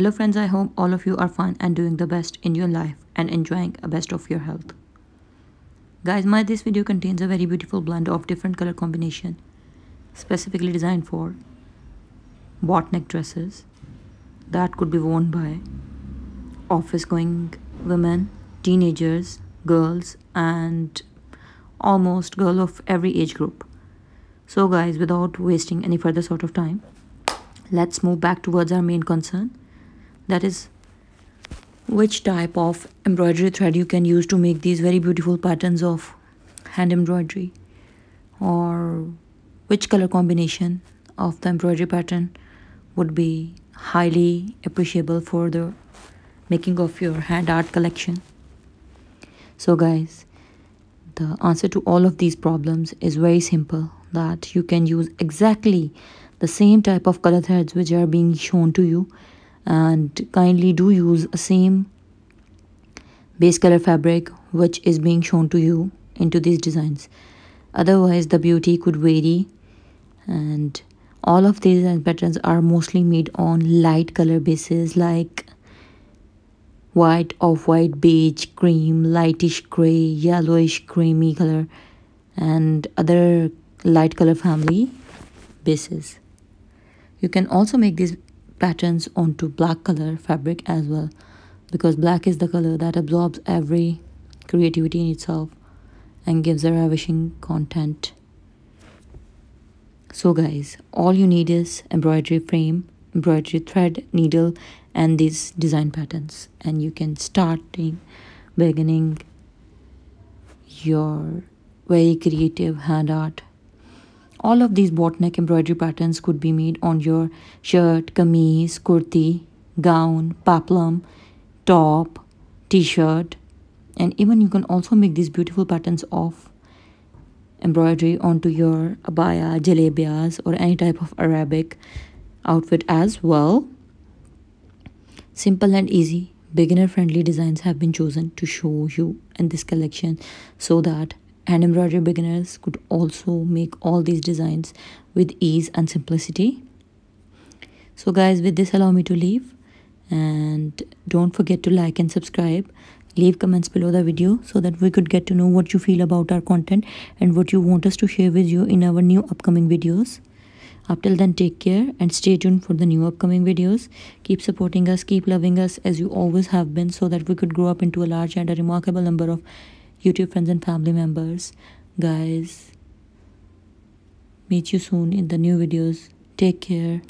Hello friends, I hope all of you are fine and doing the best in your life and enjoying the best of your health. Guys, this video contains a very beautiful blend of different color combination specifically designed for boatneck dresses that could be worn by office going women, teenagers, girls and almost girl of every age group. So guys, without wasting any further sort of time, let's move back towards our main concern, that is which type of embroidery thread you can use to make these very beautiful patterns of hand embroidery, or which color combination of the embroidery pattern would be highly appreciable for the making of your hand art collection. So guys, the answer to all of these problems is very simple, that you can use exactly the same type of color threads which are being shown to you, and kindly do use a same base color fabric which is being shown to you into these designs. Otherwise the beauty could vary, and all of these patterns are mostly made on light color bases like white, off-white, beige, cream, lightish gray, yellowish, creamy color and other light color family bases. You can also make these patterns onto black color fabric as well, because black is the color that absorbs every creativity in itself and gives a ravishing content. So guys, all you need is embroidery frame, embroidery thread, needle and these design patterns, and you can beginning your very creative hand art. All of these boatneck embroidery patterns could be made on your shirt, kameez, kurti, gown, peplum, top, t-shirt, and even you can also make these beautiful patterns of embroidery onto your abaya, jalebiyas or any type of Arabic outfit as well. Simple and easy, beginner friendly designs have been chosen to show you in this collection, so that hand embroidery beginners could also make all these designs with ease and simplicity. So guys, with this allow me to leave, and don't forget to like and subscribe. Leave comments below the video so that we could get to know what you feel about our content and what you want us to share with you in our new upcoming videos. Up till then, take care and stay tuned for the new upcoming videos. Keep supporting us, keep loving us as you always have been, so that we could grow up into a large and a remarkable number of YouTube friends and family members. Guys, meet you soon in the new videos. Take care.